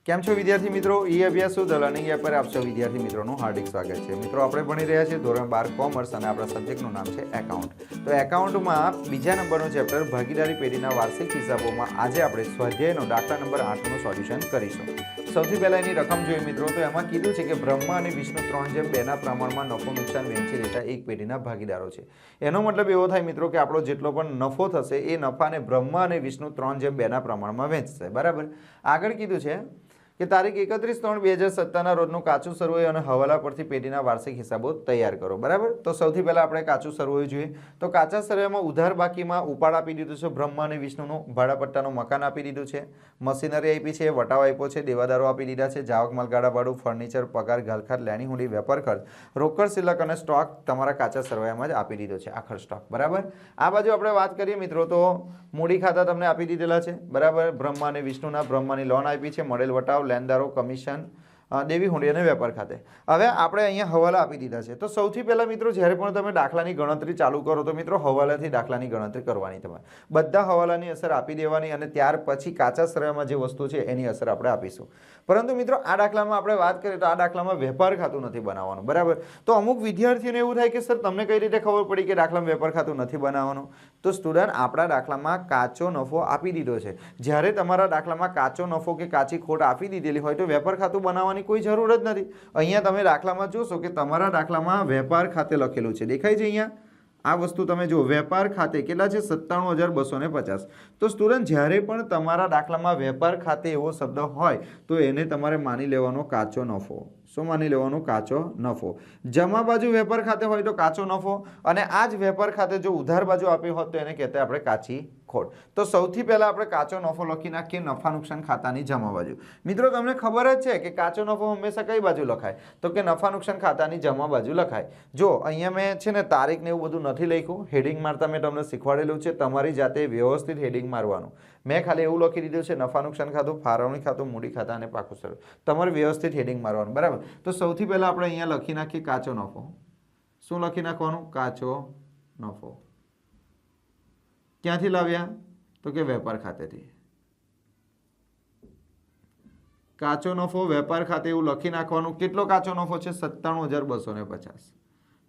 કેમ છો વિદ્યાર્થી મિત્રો? ઈ અભ્યાસ શુદ્ધ લર્નિંગ એપ પર આપ સૌ વિદ્યાર્થી મિત્રોનું હાર્દિક સ્વાગત છે। મિત્રો આપણે ભણી રહ્યા છીએ ધોરણ 12 કોમર્સ અને આપણા સબ્જેક્ટનું નામ છે એકાઉન્ટ। તો એકાઉન્ટમાં બીજા નંબરનું ચેપ્ટર ભાગીદારી પેઢીના વાર્ષિક હિસાબોમાં આજે આપણે સ્વાધ્યાયનો દાખલા નંબર 8નું સોલ્યુશન કરીશું। સૌથી પહેલા એની રકમ જોઈએ મિત્રો, તો એમાં કીધું છે કે બ્રહ્મા અને વિષ્ણુ 3:2ના પ્રમાણમાં નફો નુકસાન વહેંચી લેતા એક પેઢીના ભાગીદારો છે। એનો મતલબ એવો થાય મિત્રો કે આપણો જેટલો પણ નફો થશે એ નફાને બ્રહ્મા અને વિષ્ણુ 3:2ના પ્રમાણમાં વહેંચશે, બરાબર। આગળ કીધું છે કે તારીખ 31/3/2017ના રોજનું કાચું સરવૈયું અને હવાલા પરથી પેઢીના વાર્ષિક હિસાબો તૈયાર કરો, બરાબર। તો સૌથી પહેલા આપણે કાચું સરવૈયું જોઈએ। તો કાચા સરવૈયામાં ઉધાર બાકીમાં ઉપાડ આપી દીધું છે બ્રહ્મા અને વિષ્ણુનું, ભાડાપટ્ટાનું મકાન આપી દીધું છે, મશીનરી આપી છે, વટાવ આપ્યો છે, દેવાદારો આપી દીધા છે, જાવક માલગાડા ભાડું, ફર્નિચર, પગાર, ઘાલખાત, લેણી હુંડી, વેપાર ખર્ચ, રોકડ શિલ્લક અને સ્ટોક તમારા કાચા સરવૈયામાં જ આપી દીધો છે, આખર સ્ટોક, બરાબર। આ બાજુ આપણે વાત કરીએ મિત્રો તો મૂડી ખાતા તમને આપી દીધેલા છે, બરાબર। બ્રહ્મા અને વિષ્ણુના બ્રહ્માની લોન આપી છે, મળેલ વટાવ, લેણદારો, કમિશન, દેવી હુંડી અને વેપાર ખાતે। હવે આપણે અહીંયા હવાલા આપી દીધા છે। તો સૌથી પહેલા મિત્રો જ્યારે પણ તમે દાખલાની ગણતરી ચાલુ કરો તો મિત્રો હવાલાથી દાખલાની ગણતરી કરવાની, તમારે બધા હવાલાની અસર આપી દેવાની અને ત્યાર પછી કાચા સરવૈયામાં જે વસ્તુ છે એની અસર આપણે આપીશું। પરંતુ મિત્રો આ દાખલામાં આપણે વાત કરીએ તો આ દાખલામાં વેપાર ખાતું નથી બનાવવાનું, બરાબર। તો અમુક વિદ્યાર્થીઓને એવું થાય કે સર તમને કઈ રીતે ખબર પડી કે દાખલામાં વેપાર ખાતું નથી બનાવવાનું? તો સ્ટુડન્ટ, આપણા દાખલામાં કાચો નફો આપી દીધો છે। જ્યારે તમારા દાખલામાં કાચો નફો કે કાચી ખોટ આપી દીધેલી હોય તો વેપાર ખાતું બનાવવાની કોઈ જરૂર જ નથી। અહીંયા તમે દાખલામાં જોશો કે તમારા દાખલામાં વેપાર ખાતે લખેલું છે, દેખાય છે અહીંયા? આ વસ્તુ તમે જુઓ, વેપાર ખાતે કેટલા છે? 97,250। તો સ્ટુડન્ટ, જ્યારે પણ તમારા દાખલામાં વેપાર ખાતે એવો શબ્દ હોય તો એને તમારે માની લેવાનો કાચો નફો। શું માની લેવાનો? કાચો નફો। જમા બાજુ વેપાર ખાતે હોય તો કાચો નફો, અને આ જ વેપાર ખાતે જો ઉધાર બાજુ આપી હોત તો એને કહેતા આપણે કાચી ખોટ। તો સૌથી પહેલા આપણે કાચો નફો લખી નાખીએ નફા નુકસાન ખાતાની જમા બાજુ। મિત્રો તમને ખબર જ છે કે કાચો નફો હંમેશા કઈ બાજુ લખાય? તો કે નફા નુકસાન ખાતાની જમા બાજુ લખાય। જો અહીંયા મેં છે ને તારીખ ને એવું બધું નથી લખ્યું, હેડિંગ મારતા મેં તમને શીખવાડેલું છે, તમારી જાતે વ્યવસ્થિત હેડિંગ મારવાનું। મેં ખાલી એવું લખી દીધું છે નફા નુકસાન ખાતું, ફાળવણી ખાતું, મૂડી ખાતા અને પાકું સરળ, તમારે વ્યવસ્થિત હેડિંગ મારવાનું, બરાબર। તો સૌથી પહેલા આપણે અહીંયા લખી નાખીએ કાચો નફો। શું લખી નાખવાનું? કાચો નફો। ક્યાંથી લાવ્યા? તો કે વેપાર ખાતેથી। કાચો નફો વેપાર ખાતે એવું લખી નાખવાનું। કેટલો કાચો નફો છે? 97,250।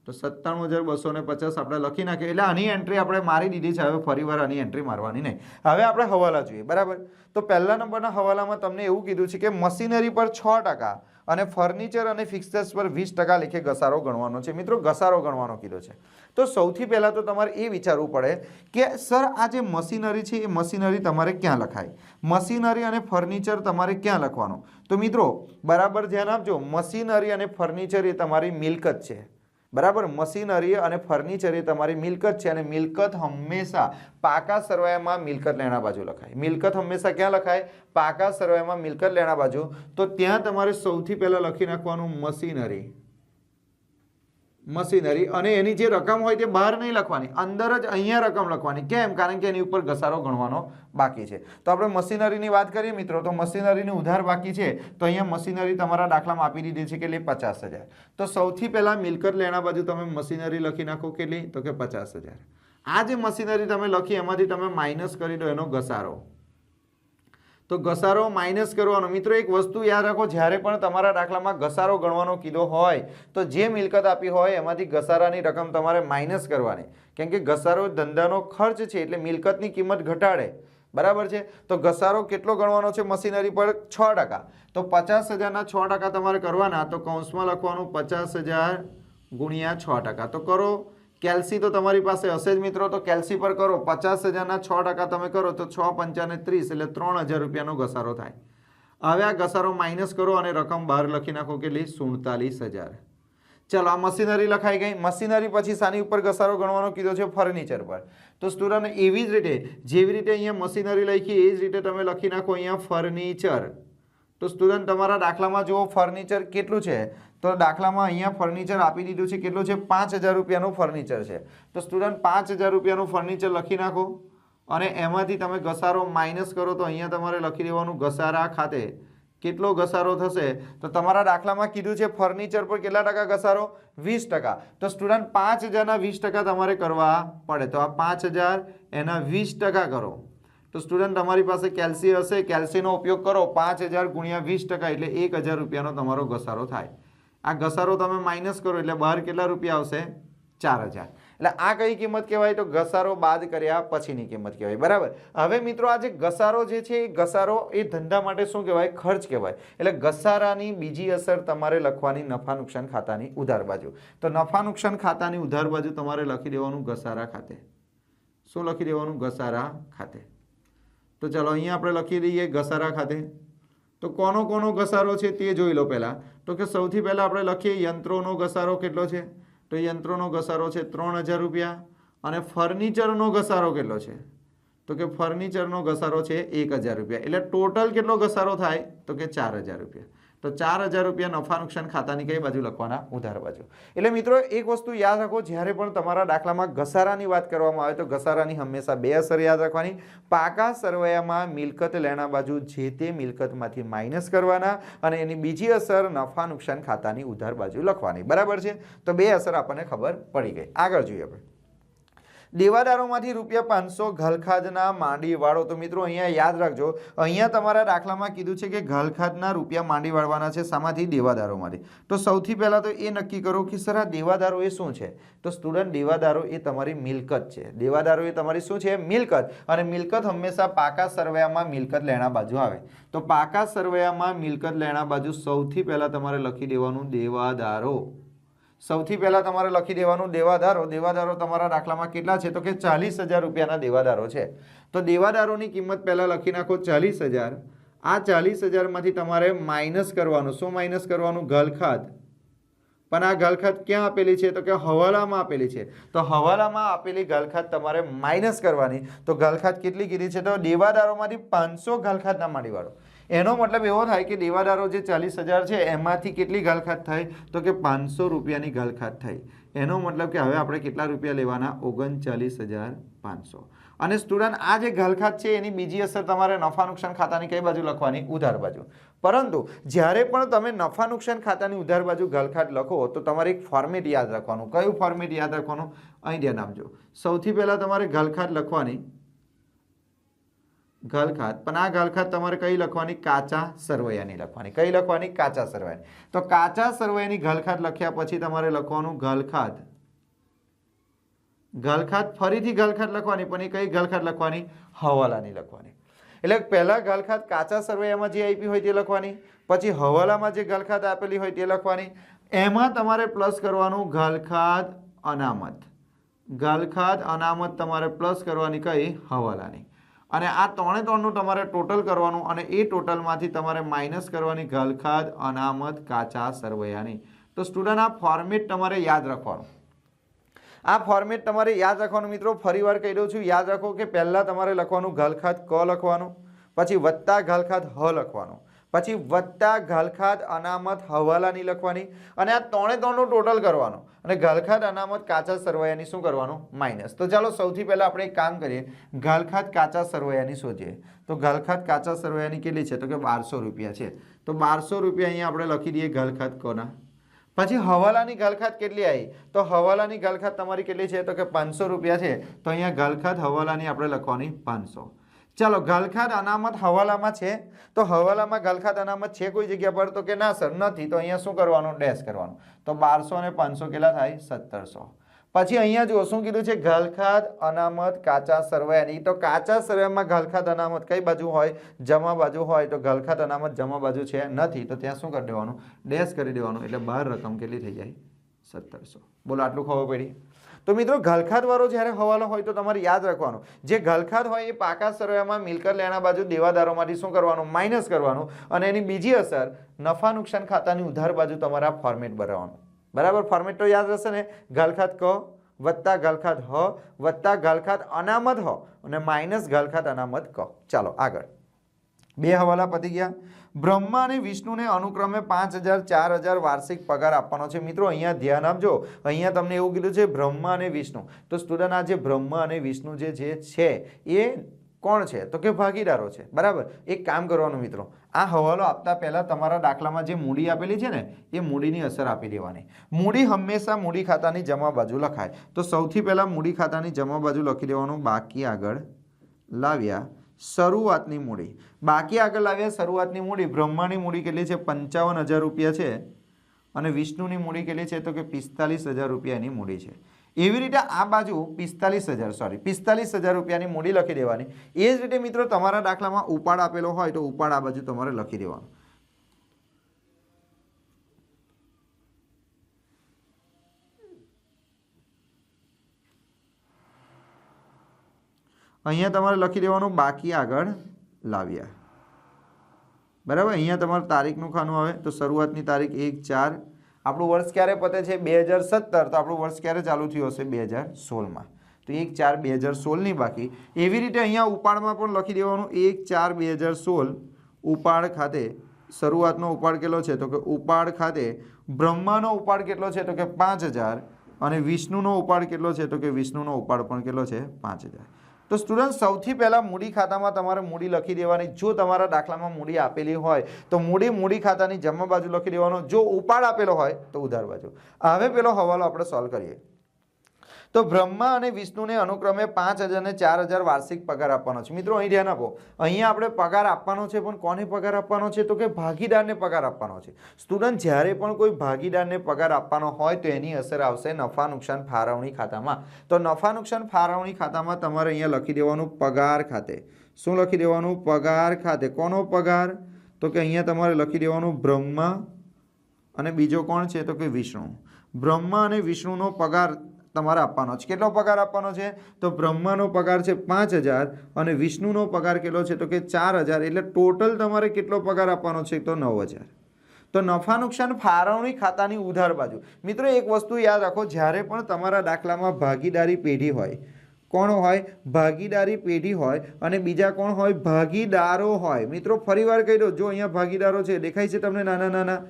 તો 97,250 આપણે લખી નાખીએ એટલે આની એન્ટ્રી આપણે મારી દીધી છે। હવે ફરીવાર આની એન્ટ્રી મારવાની નહીં। હવે આપણે હવાલા જોઈએ, બરાબર। તો પહેલા નંબરના હવાલામાં તમને એવું કીધું છે કે મશીનરી પર 6% અને ફર્નિચર અને ફિક્સર્સ પર 20% લેખે ઘસારો ગણવાનો છે। મિત્રો ઘસારો ગણવાનો કીધો છે। તો સૌથી પહેલા તો તમારે એ વિચારવું પડે કે સર આ જે મશીનરી છે એ મશીનરી તમારે ક્યાં લખાય? મશીનરી અને ફર્નિચર તમારે ક્યાં લખવાનું? તો મિત્રો બરાબર ધ્યાન આપજો, મશીનરી અને ફર્નિચર એ તમારી મિલકત છે, બરાબર। મશીનરી અને ફર્નિચર એ તમારી મિલકત છે અને મિલકત હંમેશા પાકા સરવૈયામાં મિલકત લેણા બાજુ લખાય। મિલકત હંમેશા ક્યાં લખાય? પાકા સરવૈયામાં મિલકત લેણા બાજુ। તો ત્યાં તમારે સૌથી પહેલા લખી નાખવાનું મશીનરી, મશીનરી, અને એની જે રકમ હોય તે બહાર નહીં લખવાની, અંદર જ અહીંયા રકમ લખવાની। કેમ? કારણ કે એની ઉપર ઘસારો ગણવાનો બાકી છે। તો આપણે મશીનરીની વાત કરીએ મિત્રો, તો મશીનરીની ઉધાર બાકી છે તો અહીંયા મશીનરી તમારા દાખલામાં આપી દીધી છે કેટલી? 50,000। તો સૌથી પહેલા મિલકત લેણા બાજુ તમે મશીનરી લખી નાખો કેટલી? તો કે 50,000। આ જે મશીનરી તમે લખી એમાંથી તમે માઇનસ કરી દો એનો ઘસારો। તો ઘસારો માઇનસ કરવાનો। મિત્રો એક વસ્તુ યાદ રાખો, જ્યારે પણ તમારા દાખલામાં ઘસારો ગણવાનો કીધો હોય તો જે મિલકત આપી હોય એમાંથી ઘસારાની રકમ તમારે માઇનસ કરવાની, કેમ કે ઘસારો ધંધાનો ખર્ચ છે એટલે મિલકતની કિંમત ઘટાડે, બરાબર છે। તો ઘસારો કેટલો ગણવાનો છે? મશીનરી પર 6%। તો 50,000ના 6% તમારે કરવાના, તો કૌંસમાં લખવાનું 50,000 ગુણ્યા 6%। તો કરો, કેલ્સી તો તમારી પાસે હશે જ મિત્રો, તો કેલ્સી પર કરો। 50,000ના 6% તમે કરો તો 6 પંચાને 30 એટલે 3,000 રૂપિયાનો ઘસારો થાય। હવે આ ઘસારો માઇનસ કરો અને રકમ બહાર લખી નાખો કેટલી? 47,000। ચલો આ મશીનરી લખાઈ ગઈ। મશીનરી પછી સાની ઉપર ઘસારો ગણવાનો કીધો છે? ફર્નિચર પર। તો સ્ટુડન્ટ એવી જ રીતે જેવી રીતે અહીંયા મશીનરી લખી એ જ રીતે તમે લખી નાખો અહીંયા ફર્નિચર। તો સ્ટુડન્ટ તમારા દાખલામાં જુઓ ફર્નિચર કેટલું છે? તો દાખલામાં અહીંયા ફર્નિચર આપી દીધું છે, કેટલું છે? 5,000 રૂપિયાનું ફર્નિચર છે। તો સ્ટુડન્ટ 5,000 રૂપિયાનું ફર્નિચર લખી નાખો અને એમાંથી તમે ઘસારો માઇનસ કરો તો અહીંયા તમારે લખી દેવાનું ઘસારા ખાતે કેટલો ઘસારો થશે? તો તમારા દાખલામાં કીધું છે ફર્નિચર પર કેટલા ટકા ઘસારો? 20%। તો સ્ટુડન્ટ 5,000ના 20% તમારે કરવા પડે। તો આ 5,000 એના 20% કરો તો સ્ટુડન્ટ તમારી પાસે કેલ્સી હશે, કેલ્સીનો ઉપયોગ કરો 5000 ગુણ્યા 20% એટલે 1000 રૂપિયાનો તમારો ઘસારો થાય. આ ઘસારો તમે માઇનસ કરો એટલે બહાર કેટલા રૂપિયા આવશે? 4000. એટલે આ કઈ કિંમત કહેવાય? તો ઘસારો બાદ કર્યા પછીની કિંમત કહેવાય. બરાબર. હવે મિત્રો આ જે ઘસારો જે છે એ ઘસારો એ ધંધા માટે શું કહેવાય? ખર્ચ કહેવાય. એટલે ઘસારાની બીજી અસર તમારે લખવાની નફા નુકસાન ખાતાની ઉધાર બાજુ. તો નફા નુકસાન ખાતાની ઉધાર બાજુ તમારે લખી દેવાનું ઘસારા ખાતે. શું લખી દેવાનું? ઘસારા ખાતે. તો ચાલો અહીંયા આપણે લખી દઈએ ઘસારા ખાતે. તો કોનો કોનો ઘસારો છે તે જોઈ લો પહેલા. તો કે સૌથી પહેલા આપણે લખીએ યંત્રોનો ઘસારો કેટલો છે? તો યંત્રોનો ઘસારો છે 3000 રૂપિયા. અને ફર્નિચરનો ઘસારો કેટલો છે? તો કે ફર્નિચરનો ઘસારો છે 1000 રૂપિયા. એટલે ટોટલ કેટલો ઘસારો થાય? તો કે 4000 રૂપિયા. તો 4000 રૂપિયા નફા નુકસાન ખાતાની કઈ બાજુ લખવાના? ઉધાર બાજુ. એટલે મિત્રો એક વસ્તુ યાદ રાખો, જ્યારે પણ તમારા દાખલામાં ઘસારાની વાત કરવામાં આવે તો ઘસારાની હંમેશા બે અસર યાદ રાખવાની. પાકા સરવૈયામાં મિલકત લેણા બાજુ જે તે મિલકતમાંથી માઇનસ કરવાના અને એની બીજી અસર નફા નુકસાન ખાતાની ઉધાર બાજુ લખવાની. બરાબર છે? તો બે અસર આપણને ખબર પડી ગઈ. આગળ જોઈએ આપણે. દેવાદારોમાંથી ₹500 ઘલખાદના માંડી વાળો. તો મિત્રો અહીંયા યાદ રાખજો, અહીંયા તમારા દાખલામાં કીધું છે કે ઘલખાદના રૂપિયા માંડી વાળવાના છે. શામાંથી? દેવાદારોમાંથી. તો સૌથી પહેલા તો એ નક્કી કરો કે સર આ દેવાદારો એ શું છે? તો સ્ટુડન્ટ દેવાદારો એ તમારી મિલકત છે. દેવાદારો એ તમારી શું છે? મિલકત. અને મિલકત હંમેશા પાકા સરવૈયામાં મિલકત લેણા બાજુ આવે. તો પાકા સરવૈયામાં મિલકત લેણા બાજુ સૌથી પહેલા તમારે લખી દેવાનું દેવાદારો. સૌથી પહેલા તમારે લખી દેવાનું દેવાદારો. દેવાદારો તમારા દાખલામાં કેટલા છે? તો કે 40000 રૂપિયાના દેવાદારો છે. તો દેવાદારોની કિંમત પહેલા લખી નાખો 40000. આ 40000 માંથી તમારે માઇનસ કરવાનું. શું માઇનસ કરવાનું? ઘલખાદ. પણ આ ઘલખાદ ક્યાં આપેલી છે? તો કે હવાલામાં આપેલી છે. તો હવાલામાં આપેલી ઘલખાદ તમારે માઇનસ કરવાની. તો ઘલખાદ કેટલી કીધી છે? તો દેવાદારોમાંથી 500 ઘલખાદના માંડીવાળો. એનો મતલબ એવો થાય કે દેવાદારો જે 40000 છે એમાંથી કેટલી ઘલખાદ થઈ? તો કે 500 રૂપિયાની ઘલખાદ થઈ. એનો મતલબ કે હવે આપણે કેટલા રૂપિયા લેવાના? 39500. અને સ્ટુડન્ટ આ જે ઘલખાદ છે એની બીજી અસર તમારે નફા નુકસાન ખાતાની કઈ બાજુ લખવાની? ઉધાર બાજુ. પરંતુ જ્યારે પણ તમે નફા નુકસાન ખાતાની ઉધાર બાજુ ઘલખાદ લખો તો તમારે એક ફોર્મેટ યાદ રાખવાનું. કયું ફોર્મેટ યાદ રાખવાનું? અહીં ધ્યાન આપજો. સૌથી પહેલા તમારે ઘલખાદ લખવાની ઘલખાદ. પણ આ ઘલખાદ તમારે કઈ લખવાની? કાચા સરવૈયાની લખવાની. કઈ લખવાની? કાચા સરવૈયાની. તો કાચા સરવૈયાની ઘલખાદ લખ્યા પછી તમારે લખવાનું ઘલખાદ. ઘલખાદ ફરીથી ઘલખાદ લખવાની, પણ એ કઈ ઘલખાદ લખવાની? હવાલાની લખવાની. એટલે પહેલા ઘલખાદ કાચા સરવૈયામાં જે આપી હોય તે લખવાની, પછી હવાલામાં જે ઘલખાદ આપેલી હોય તે લખવાની. એમાં તમારે પ્લસ કરવાનું ઘલખાદ અનામત. ઘલખાદ અનામત તમારે પ્લસ કરવાની કઈ? હવાલાની. અને આ ત્રણે ત્રણનું તમારે ટોટલ કરવાનું અને એ ટોટલમાંથી તમારે માઇનસ કરવાની ઘલખાદ અનામત કાચા સરવૈયાની. તો સ્ટુડન્ટ આ ફોર્મેટ તમારે યાદ રાખવાનું. આ ફોર્મેટ તમારે યાદ રાખવાનું મિત્રો. ફરીવાર કહી દઉં છું, યાદ રાખો કે પહેલા તમારે લખવાનું ઘલખાદ ક લખવાનું, પછી વત્તા ઘલખાદ હ લખવાનું, પછી વત્તા ઘલખાદ અનામત હવાલાની લખવાની અને આ ત્રણે ત્રણનું ટોટલ કરવાનું અને ઘલખાદ અનામત કાચા સરવૈયાની શું કરવાનું? માઇનસ. તો ચાલો સૌથી પહેલા આપણે એક કામ કરીએ, ઘલખાદ કાચા સરવૈયાની શોધીએ. તો ઘલખાદ કાચા સરવૈયાની કેટલી છે? તો કે 1200 રૂપિયા છે. તો 1200 રૂપિયા અહીંયા આપણે લખી દઈએ ઘલખાદ કોના. પછી હવાલાની ઘલખાદ કેટલી આવી? તો હવાલાની ઘલખાદ તમારી કેટલી છે? તો કે 500 રૂપિયા છે. તો અહીંયા ઘલખાદ હવાલાની આપણે લખવાની 500. ચાલો ઘલખાદ અનામત હવાલામાં છે. તો હવાલામાં ઘલખાદ અનામત છે કોઈ જગ્યા પર? તો કે ના સર નથી. તો અહીંયા શું કરવાનું? ડેશ કરવાનું. તો 1200 અને 500 કેટલા થાય? 1700. પછી અહીંયા જુઓ શું કીધું છે? ઘલખાદ અનામત કાચા સરવૈયાની. તો કાચા સરવૈયામાં ઘલખાદ અનામત કઈ બાજુ હોય? જમા બાજુ હોય. તો ઘલખાદ અનામત જમા બાજુ છે નથી. તો ત્યાં શું કરી દેવાનું? ડેશ કરી દેવાનું. એટલે બહાર રકમ કેટલી થઈ જાય? 1700. બોલો આટલું ખબર પડી? તો મિત્રો ઘલખાદ વાળો જ્યારે હવાલો હોય તો તમારે યાદ રાખવાનું, જે ઘલખાદ હોય એ પાકા સરવૈયામાં મિલકત લેણા બાજુ દેવાદારોમાંથી શું કરવાનું? માઇનસ કરવાનું અને એની બીજી અસર નફા નુકસાન ખાતાની ઉધાર બાજુ તમારા ફોર્મેટ બનાવવાનું. બરાબર? ફોર્મેટ તો યાદ રહેશે ને? ઘલખાદ ક વત્તા ઘલખાદ હ વત્તા ઘલખાદ અનામત હ અને માઇનસ ઘલખાદ અનામત ક. ચાલો આગળ. બે હવાલા પતી ગયા. બ્રહ્મા અને વિષ્ણુને અનુક્રમે 5000 4000 વાર્ષિક પગાર આપવાનો છે. મિત્રો અહીંયા ધ્યાન આપજો. અહીંયા તમને એવું કીધું છે બ્રહ્મા અને વિષ્ણુ. તો સ્ટુડન્ટ આ જે બ્રહ્મા અને વિષ્ણુ જે છે એ કોણ છે? તો કે ભાગીદારો છે. બરાબર? એક કામ કરવાનું મિત્રો, આ હવાલો આપતા પહેલા તમારા દાખલામાં જે મૂડી આપેલી છે ને એ મૂડીની અસર આપી દેવાની. મૂડી હંમેશા મૂડી ખાતાની જમા બાજુ લખાય. તો સૌથી પહેલા મૂડી ખાતાની જમા બાજુ લખી દેવાનું. બાકી આગળ લાવ્યા શરૂઆતની મૂડી. બાકી આગળ લાવ્યા શરૂઆતની મૂડી. બ્રહ્માની મૂડી કેટલી છે? 55,000 રૂપિયા છે અને વિષ્ણુની મૂડી કેટલી છે? તો કે 45,000 રૂપિયાની મૂડી છે. એવી રીતે આ બાજુ 45,000 રૂપિયાની મૂડી લખી દેવાની. એ જ રીતે મિત્રો તમારા દાખલામાં ઉપાડ આપેલો હોય તો ઉપાડ આ બાજુ તમારે લખી દેવાનો. અહીંયા તમારે લખી દેવાનું બાકી આગળ લાવ્યા. બરાબર. અહીંયા તમારે તારીખનું ખાનું આવે તો શરૂઆતની તારીખ 1/4. આપણું વર્ષ ક્યારે પતે છે? 2017. તો આપણું વર્ષ ક્યારે ચાલુ થયું હશે? 2016માં. તો 1/4/2016ની બાકી. એવી રીતે અહીંયા ઉપાડમાં પણ લખી દેવાનું 1/4/2016 ઉપાડ ખાતે શરૂઆતનો ઉપાડ કેટલો છે? તો કે ઉપાડ ખાતે બ્રહ્માનો ઉપાડ કેટલો છે? તો કે 5,000 અને વિષ્ણુનો ઉપાડ કેટલો છે? તો કે વિષ્ણુનો ઉપાડ પણ કેટલો છે? 5,000. તો સ્ટુડન્ટ સૌથી પહેલાં મૂડી ખાતામાં તમારે મૂડી લખી દેવાની. જો તમારા દાખલામાં મૂડી આપેલી હોય તો મૂડી ખાતાની જમા બાજુ લખી દેવાનો. જો ઉપાડ આપેલો હોય તો ઉધાર બાજુ. હવે પેલો હવાલો આપણે સોલ્વ કરીએ. તો બ્રહ્મા અને વિષ્ણુને અનુક્રમે 5,000 અને 4,000 વાર્ષિક પગાર આપવાનો છે. મિત્રો અહીં ધ્યાન આપો. અહીંયા આપણે પગાર આપવાનો છે, પણ કોને પગાર આપવાનો છે? તો કે ભાગીદારને પગાર આપવાનો છે. સ્ટુડન્ટ જ્યારે પણ કોઈ ભાગીદારને પગાર આપવાનો હોય તો એની અસર આવશે નફા નુકસાન ફાળવણી ખાતામાં. તો નફા નુકસાન ફાળવણી ખાતામાં તમારે અહીંયા લખી દેવાનું પગાર ખાતે. શું લખી દેવાનું? પગાર ખાતે. કોનો પગાર? તો કે અહીંયા તમારે લખી દેવાનું બ્રહ્મા અને બીજો કોણ છે? તો કે વિષ્ણુ. બ્રહ્મા અને વિષ્ણુનો પગાર તમારે આપવાનો છે. કેટલો પગાર આપવાનો છે? તો બ્રહ્માનો પગાર છે 5,000 અને વિષ્ણુનો પગાર કેટલો છે? તો કે 4,000. એટલે ટોટલ તમારે કેટલો પગાર આપવાનો છે? તો 9,000. તો નફા નુકસાન ફાળવણી ખાતાની ઉધાર બાજુ. મિત્રો એક વસ્તુ યાદ રાખો, જ્યારે પણ તમારા દાખલામાં ભાગીદારી પેઢી હોય, કોણ હોય? ભાગીદારી પેઢી હોય અને બીજા કોણ હોય? ભાગીદારો હોય. મિત્રો ફરીવાર કહી દો, જો અહીંયા ભાગીદારો છે દેખાય છે તમને નાના નાના?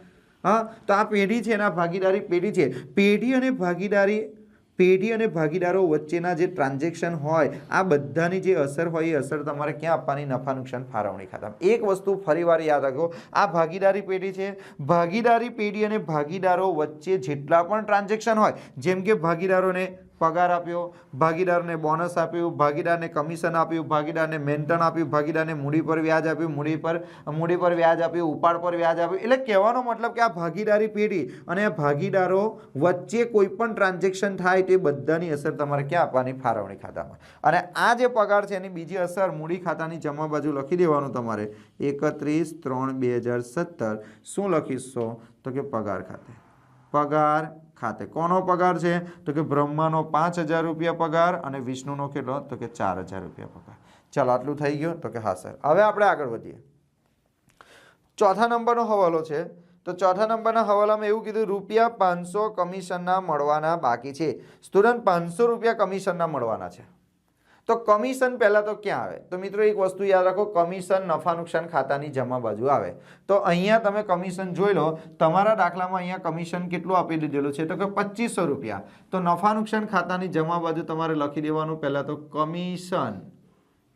હા, તો આ પેઢી છે એના ભાગીદારી પેઢી છે. પેઢી અને ભાગીદારો વચ્ચેના જે ટ્રાન્ઝેક્શન હોય આ બધાની જે અસર હોય એ અસર તમારે ક્યાં આપવાની? નફા નુકસાન ફાળવણી ખાતામાં. એક વસ્તુ ફરીવાર યાદ રાખો, આ ભાગીદારી પેઢી છે. ભાગીદારી પેઢી અને ભાગીદારો વચ્ચે જેટલા પણ ટ્રાન્ઝેક્શન હોય, જેમ કે ભાગીદારોને પગાર આપ્યો, ભાગીદારને બોનસ આપ્યું, ભાગીદારને કમિશન આપ્યું, ભાગીદારને મેન્ટન આપ્યું, ભાગીદારને મૂડી પર વ્યાજ આપ્યું, મૂડી પર વ્યાજ આપ્યું, ઉપાડ પર વ્યાજ આપ્યું. એટલે કહેવાનો મતલબ કે આ ભાગીદારી પેઢી અને આ ભાગીદારો વચ્ચે કોઈ પણ ટ્રાન્ઝેક્શન થાય તે બધાની અસર તમારે ક્યાં આપવાની? ફાળવણી ખાતામાં. અને આ જે પગાર છે એની બીજી અસર મૂડી ખાતાની જમા બાજુ લખી દેવાનું તમારે 31/3/2017. શું લખીશો? તો કે પગાર ખાતે. પગાર ખાતે કોનો પગાર છે? તો કે બ્રહ્માનો 5,000 રૂપિયા પગાર અને વિષ્ણુનો કેટલો? તો કે 4,000 રૂપિયા પગાર. ચાલો આટલું થઈ ગયું? તો કે હા સર. હવે આપણે આગળ વધીએ. ચોથા નંબરનો હવાલો છે. તો ચોથા નંબરના હવાલામાં એવું કીધું ₹500 કમિશનના મળવાના બાકી છે. સ્ટુડન્ટ 500 રૂપિયા કમિશનના મળવાના છે. તો કમિશન પહેલાં તો ક્યાં આવે? તો મિત્રો એક વસ્તુ યાદ રાખો, કમિશન નફા નુકસાન ખાતાની જમા બાજુ આવે. તો અહીંયા તમે કમિશન જોઈ લો. તમારા દાખલામાં અહીંયા કમિશન કેટલું આપી દીધેલું છે? તો કે 2,500 રૂપિયા. તો નફા નુકસાન ખાતાની જમા બાજુ તમારે લખી દેવાનું પહેલાં તો કમિશન.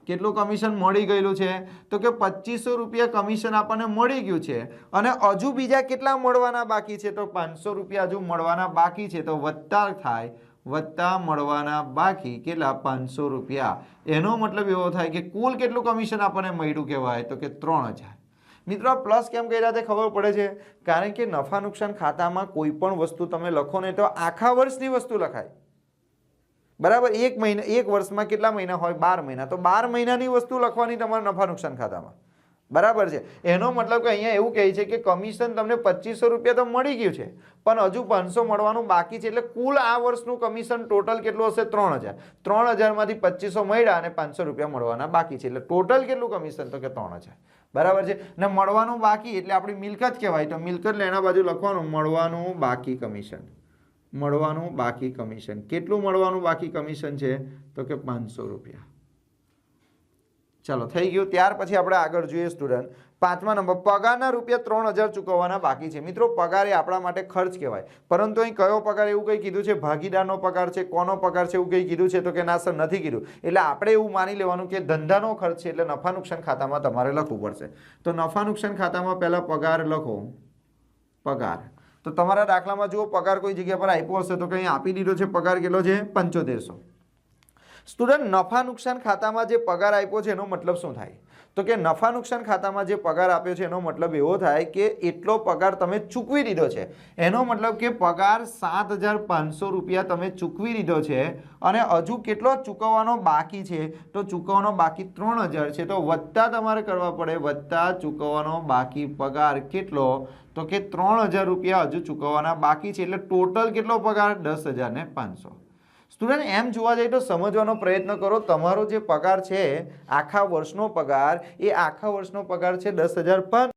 કેટલું કમિશન મળી ગયેલું છે? તો કે 2,500 રૂપિયા કમિશન આપણને મળી ગયું છે અને હજુ બીજા કેટલા મળવાના બાકી છે? તો 500 રૂપિયા હજુ મળવાના બાકી છે. તો વત્તા થાય, વત્તા મળવાના બાકી કેટલા? 500 રૂપિયા. એનો મતલબ એવો થાય કે કુલ કેટલું કમિશન આપણને મળ્યું કહેવાય? તો કે 3,000. મિત્રો પ્લસ કેમ કર્યા તે ખબર પડે છે? કારણ કે નફા નુકસાન ખાતામાં કોઈ પણ વસ્તુ તમે લખો ને તો આખા વર્ષની વસ્તુ લખાય. બરાબર. એક વર્ષમાં કેટલા મહિના હોય? 12 મહિના. તો 12 મહિનાની વસ્તુ લખવાની તમારા નફા નુકસાન ખાતામાં. બરાબર છે. એનો મતલબ કે અહીંયા એવું કહે છે કે કમિશન તમને 2,500 રૂપિયા તો મળી ગયું છે પણ હજુ 500 મળવાનું બાકી છે. એટલે કુલ આ વર્ષનું કમિશન ટોટલ કેટલું હશે? 3,000. 3,000માંથી 2,500 મળ્યા અને 500 રૂપિયા મળવાના બાકી છે. એટલે ટોટલ કેટલું કમિશન? તો કે 3,000. બરાબર છે. ને મળવાનું બાકી એટલે આપણી મિલકત કહેવાય. તો મિલકત લેના બાજુ લખવાનું મળવાનું બાકી કમિશન. મળવાનું બાકી કમિશન. કેટલું મળવાનું બાકી કમિશન છે? તો કે 500 રૂપિયા. ચાલો થઈ ગયું. ત્યાર પછી આપણે આગળ જોઈએ સ્ટુડન્ટ. 5મા નંબર, પગારના ₹3,000 ચૂકવવાના બાકી છે. મિત્રો પગાર એ આપણા માટે ખર્ચ કહેવાય, પરંતુ અહીં કયો પગાર એવું કંઈ કીધું છે? ભાગીદારનો પગાર છે, કોનો પગાર છે એવું કંઈ કીધું છે? તો કે ના સર નથી કીધું. એટલે આપણે એવું માની લેવાનું કે ધંધાનો ખર્ચ છે એટલે નફા નુકસાન ખાતામાં તમારે લખવું પડશે. તો નફા નુકસાન ખાતામાં પહેલા પગાર લખો. પગાર. તો તમારા દાખલામાં જુઓ પગાર કોઈ જગ્યા પર આપ્યો હશે તો કંઈ આપી દીધો છે. પગાર કેટલો છે? 7,500. સ્ટુડન્ટ નફા નુકસાન ખાતામાં જે પગાર આપ્યો છે એનો મતલબ શું થાય? તો કે નફા નુકસાન ખાતામાં જે પગાર આપ્યો છે એનો મતલબ એવો થાય કે એટલો પગાર તમે ચૂકવી દીધો છે. એનો મતલબ કે પગાર 7,500 રૂપિયા તમે ચૂકવી દીધો છે અને હજુ કેટલો ચૂકવવાનો બાકી છે? તો ચૂકવવાનો બાકી 3,000 છે. તો વત્તા તમારે કરવા પડે, વત્તા ચૂકવવાનો બાકી પગાર કેટલો? તો કે 3,000 રૂપિયા હજુ ચૂકવવાના બાકી છે. એટલે ટોટલ કેટલો પગાર? 10,500. સ્ટુડન્ટ એમ જોવા જઈએ તો સમજવાનો પ્રયત્ન કરો, તમારો જે પગાર છે આખા વર્ષનો પગાર, એ આખા વર્ષનો પગાર છે 10,500.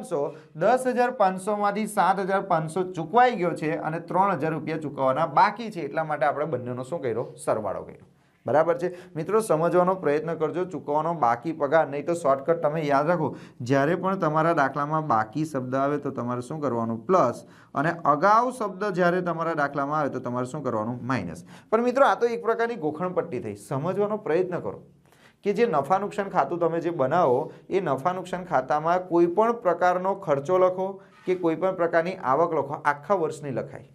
સો 10,500 માંથી 7,500 ચૂકવાઈ ગયો છે અને 3,000 રૂપિયા ચૂકવવાના બાકી છે. એટલા માટે આપણે બંનેનો શું કર્યો? સરવાળો કર્યો. બરાબર છે મિત્રો, સમજવાનો પ્રયત્ન કરજો. ચૂકવવાનો બાકી પગાર, નહીં તો શોર્ટકટ તમે યાદ રાખો, જ્યારે પણ તમારા દાખલામાં બાકી શબ્દ આવે તો તમારે શું કરવાનું? પ્લસ, અને અગાઉ શબ્દ જ્યારે તમારા દાખલામાં આવે તો તમારે શું કરવાનું? માઇનસ. પણ મિત્રો આ તો એક પ્રકારની ગોખણપટ્ટી થઈ. સમજવાનો પ્રયત્ન કરો કે જે નફા નુકસાન ખાતું તમે જે બનાવો એ નફા નુકસાન ખાતામાં કોઈ પણ પ્રકારનો ખર્ચો લખો કે કોઈ પણ પ્રકારની આવક લખો, આખા વર્ષની લખાય,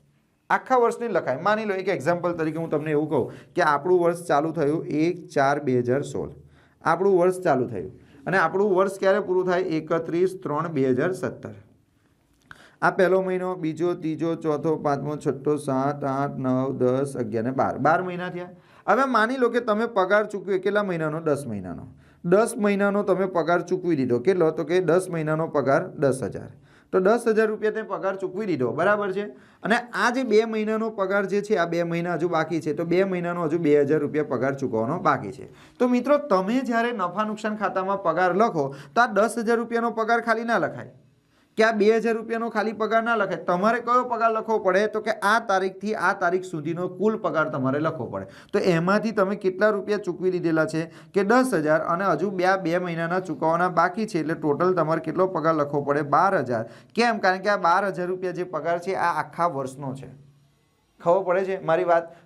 આખા વર્ષની લખાય. માની લો એક એક્ઝામ્પલ તરીકે હું તમને એવું કહું કે આપણું વર્ષ ચાલુ થયું 1/4/2016, આપણું વર્ષ ચાલુ થયું અને આપણું વર્ષ ક્યારે પૂરું થાય? 31/3/2017. આ પહેલો મહિનો, બીજો, ત્રીજો, ચોથો, પાંચમો, છઠ્ઠો, 7, 8, 9, 10, 11 ને 12, 12 મહિના થયા. હવે માની લો કે તમે પગાર ચૂકવ્યો કેટલા મહિનાનો? 10 મહિનાનો. 10 મહિનાનો તમે પગાર ચૂકવી દીધો. કેટલો? તો કે 10 મહિનાનો પગાર 10,000. તો 10,000 રૂપિયા તમે પગાર ચૂકવી દીધો. બરાબર છે. અને આ જે 2 મહિનાનો પગાર જે છે, આ 2 મહિના હજુ બાકી છે. તો 2 મહિનાનો હજુ 2,000 રૂપિયા પગાર ચૂકવવાનો બાકી છે. તો મિત્રો તમે જ્યારે નફા નુકસાન ખાતામાં પગાર લખો તો આ 10,000 રૂપિયાનો પગાર ખાલી ના લખાય કે આ 2,000 રૂપિયાનો ખાલી પગાર ના લખાય. તમારે કયો પગાર લખવો પડે? તો કે આ તારીખથી આ તારીખ સુધીનો કુલ પગાર તમારે લખવો પડે. તો એમાંથી તમે કેટલા રૂપિયા ચૂકવી લીધેલા છે? કે 10,000, અને હજુ 2 મહિનાના ચૂકવવાના બાકી છે. એટલે ટોટલ તમારે કેટલો પગાર લખવો પડે? 12,000. કેમ? કારણ કે આ 12,000 રૂપિયા જે પગાર છે આ આખા વર્ષનો છે. ખબર પડે છે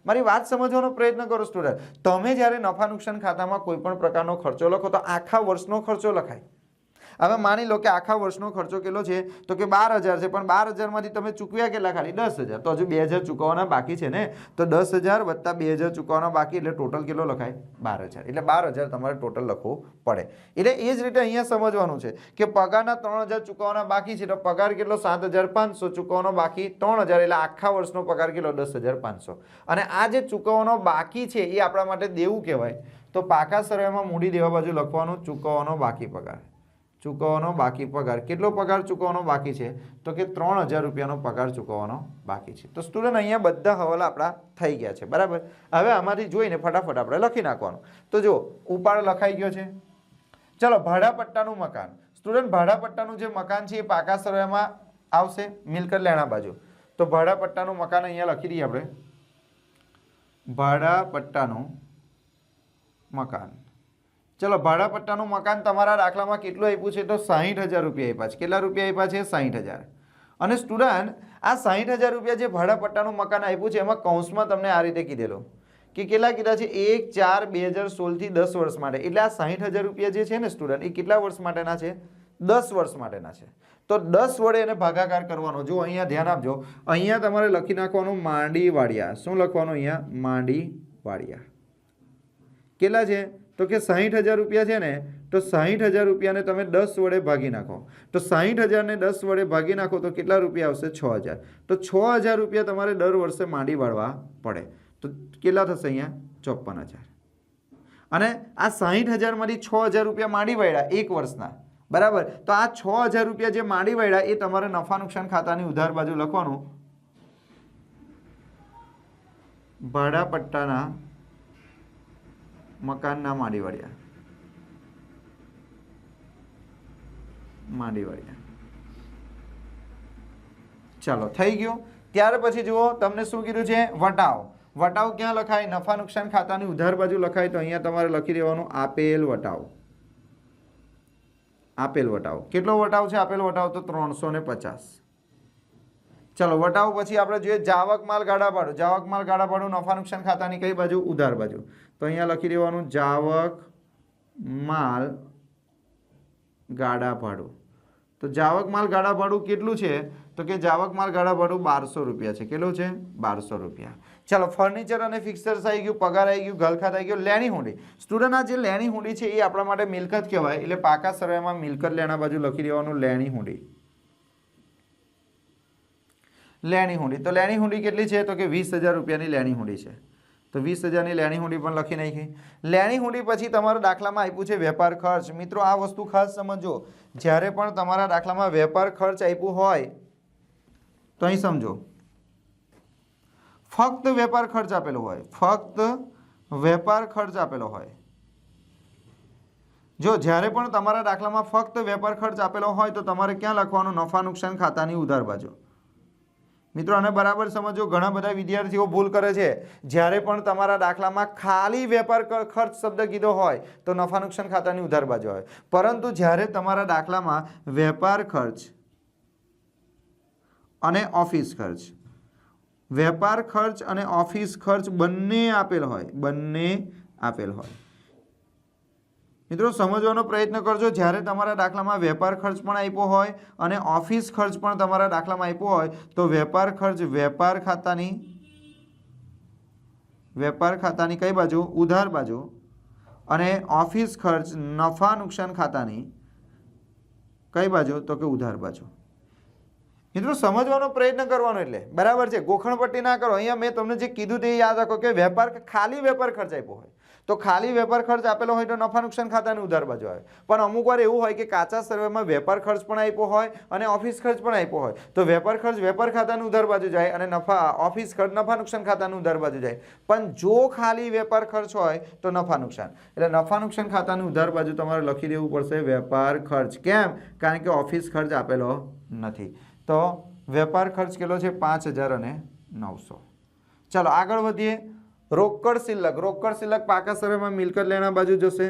મારી વાત સમજવાનો પ્રયત્ન કરો સ્ટુડન્ટ. તમે જ્યારે નફા નુકસાન ખાતામાં કોઈ પણ પ્રકારનો ખર્ચો લખો તો આખા વર્ષનો ખર્ચો લખાય. હવે માની લો કે આખા વર્ષનો ખર્ચો કેટલો છે? તો કે 12,000 છે. પણ 12,000 માંથી તમે ચૂકવ્યા કેટલા? ખાલી 10,000. તો હજુ 2,000 ચૂકવવાના બાકી છે ને. તો 10,000 વત્તા 2,000 ચૂકવવાના બાકી, એટલે ટોટલ કેટલો લખાય? 12,000. એટલે 12,000 તમારે ટોટલ લખવું પડે. એટલે એ જ રીતે અહીંયા સમજવાનું છે કે પગારના 3,000 ચૂકવવાના બાકી છે. તો પગાર કેટલો? 7,500. ચૂકવવાનો બાકી 3,000. એટલે આખા વર્ષનો પગાર કેટલો? 10,500. અને આ જે ચૂકવવાનો બાકી છે એ આપણા માટે દેવું કહેવાય. તો પાકા સરવાળામાં મૂડી દેવા બાજુ લખવાનું ચૂકવવાનો બાકી પગાર. ચૂકવવાનો બાકી પગાર. કેટલો પગાર ચૂકવવાનો બાકી છે? તો કે 3,000 રૂપિયાનો પગાર ચૂકવવાનો બાકી છે. તો સ્ટુડન્ટ અહીંયા બધા હવાલા આપણા થઈ ગયા છે. બરાબર. હવે આમાંથી જોઈને ફટાફટ આપણે લખી નાખવાનું. તો જો ઉપાડ લખાઈ ગયો છે. ચલો, ભાડાપટ્ટાનું મકાન. સ્ટુડન્ટ ભાડાપટ્ટાનું જે મકાન છે એ પાકા સરવાળામાં આવશે, મિલકત લેણા બાજુ. તો ભાડાપટ્ટાનું મકાન અહીંયા લખી દઈએ આપણે. ભાડાપટ્ટાનું મકાન. ચલો, ભાડાપટ્ટાનું મકાન તમારા દાખલામાં કેટલું આપ્યું છે? તો 60,000 રૂપિયા આપ્યા છે. કેટલા રૂપિયા આપ્યા છે? 60,000. અને સ્ટુડન્ટ આ 60,000 રૂપિયા જે ભાડાપટ્ટાનું મકાન આપ્યું છે એમાં કૌંસમાં તમને આ રીતે કીધેલું કે કેટલા કીધા છે? 1/4/2016 થી 10 વર્ષ માટે. એટલે આ 60,000 રૂપિયા જે છે ને સ્ટુડન્ટ, એ કેટલા વર્ષ માટેના છે? 10 વર્ષ માટેના છે તો 10 વડે એને ભાગાકાર કરવાનો। જો અહીંયા ધ્યાન આપજો, અહીંયા તમારે લખી નાખવાનું માંડી વાડિયા। શું લખવાનું અહીંયા? માંડી વાડિયા। કેટલા છે? તો કે 60,000 રૂપિયા છે ને, તો 60,000 રૂપિયાને તમે 10 વડે ભાગી નાખો તો 60,000 ને 10 વડે ભાગી નાખો તો કેટલા રૂપિયા આવશે? 6,000। તો 6,000 રૂપિયા તમારે દર વર્ષે માંડી વાળવા પડે તો કેટલા થશે અહીંયા? 54,000। અને આ 60,000 માંથી 6,000 રૂપિયા માંડી વાળ્યા એક વર્ષના, બરાબર? તો આ 6,000 રૂપિયા જે માંડી વાળ્યા એ તમારે નફા નુકસાન ખાતાની ઉધાર બાજુ લખવાનું, ભાડા પટ્ટાના મકાનના માંડી વાળ્યા, માંડી વાળ્યા। ચાલો થઈ ગયું। ત્યાર પછી જુઓ તમને શું કીધું છે? વટાવ। વટાવ ક્યાં લખાય? નફા નુકસાન ખાતાની ઉધાર બાજુ લખાય તો અહીંયા તમારે લખી દેવાનું આપેલ વટાવ। આપેલ વટાવ કેટલો વટાવ છે? આપેલ વટાવ તો 350। ચલો વટાવ પછી આપણે જોઈએ જાવક માલ ગાડા ભાડું। જાવક માલ ગાડા ભાડું નફા નુકસાન ખાતાની કઈ બાજુ? ઉધાર બાજુ। તો અહીંયા લખી દેવાનું જાવક માલ ગાડા ભાડું। તો જાવક માલ ગાડા ભાડું કેટલું છે? તો કે જાવક માલ ગાડા ભાડું 1200 રૂપિયા છે। કેટલું છે? 1200 રૂપિયા। ચાલો ફર્નિચર અને ફિક્સર્સ આવી ગયું, પગાર આવી ગયું, ઘરખાત આવી ગયું, લેણી હુંડી। સ્ટુડન્ટ આ જે લેણી હુંડી છે એ આપણા માટે મિલકત કહેવાય એટલે પાકા સરવાળામાં મિલકત લેણા બાજુ લખી દેવાનું લેણી હુંડી। લેણી હુંડી તો લેણી હુંડી કેટલી છે? તો કે 20,000 રૂપિયાની લેણી હુંડી છે તો 20,000ની લેણી હુંડી પણ લખી નાખી। લેણી હુંડી પછી તમારા દાખલામાં આપ્યું છે વેપાર ખર્ચ। મિત્રો આ વસ્તુ ખાસ સમજો, જ્યારે પણ તમારા દાખલામાં વેપાર ખર્ચ આપ્યું હોય તો અહીં સમજો ફક્ત વેપાર ખર્ચ આપેલો હોય, ફક્ત વેપાર ખર્ચ આપેલો હોય। જો જ્યારે પણ તમારા દાખલામાં ફક્ત વેપાર ખર્ચ આપેલો હોય તો તમારે ક્યાં લખવાનું? નફા નુકસાન ખાતાની ઉધાર બાજુ। મિત્રો આને બરાબર સમજો, ઘણા બધા વિદ્યાર્થીઓ ભૂલ કરે છે, જ્યારે પણ તમારા દાખલામાં ખાલી વેપાર ખર્ચ શબ્દ કીધો હોય તો નફા નુકસાન ખાતાની ઉધાર બાજુ આવે, પરંતુ જ્યારે તમારા દાખલામાં વેપાર ખર્ચ અને ઓફિસ ખર્ચ, વેપાર ખર્ચ અને ઓફિસ ખર્ચ બંને આપેલ હોય, બંને આપેલ હોય। મિત્રો સમજવાનો પ્રયત્ન કરજો, જ્યારે તમારા દાખલામાં વેપાર ખર્ચ પણ આપ્યો હોય અને ઓફિસ ખર્ચ પણ તમારા દાખલામાં આપ્યો હોય તો વેપાર ખર્ચ વેપાર ખાતાની કઈ બાજુ? ઉધાર બાજુ। અને ઓફિસ ખર્ચ નફા નુકસાન ખાતાની કઈ બાજુ? તો કે ઉધાર બાજુ। મિત્રો સમજવાનો પ્રયત્ન કરવાનો, એટલે બરાબર છે, ગોખણપટ્ટી ના કરો। અહીંયા મેં તમને જે કીધું તે યાદ રાખો કે ખાલી વેપાર ખર્ચ આપ્યો હોય તો ખાલી વેપાર ખર્ચ આપેલો હોય તો નફા નુકસાન ખાતાની ઉધાર બાજુ આવે। પણ અમુક વાર એવું હોય કે કાચા સર્વેમાં વેપાર ખર્ચ પણ આપ્યો હોય અને ઓફિસ ખર્ચ પણ આપ્યો હોય તો વેપાર ખર્ચ વેપાર ખાતાની ઉધાર બાજુ જાય અને ઓફિસ ખર્ચ નફા નુકસાન ખાતાની ઉધાર બાજુ જાય। પણ જો ખાલી વેપાર ખર્ચ હોય તો નફા નુકસાન, એટલે નફા નુકસાન ખાતાની ઉધાર બાજુ તમારે લખી દેવું પડશે વેપાર ખર્ચ। કેમ? કારણ કે ઓફિસ ખર્ચ આપેલો નથી। તો વેપાર ખર્ચ કેટલો છે? 5,900। ચાલો આગળ વધીએ। રોકડ શિલ્લક। રોકડ શિલ્લક પાકા સરવાળામાં મિલકત લેણા બાજુ જશે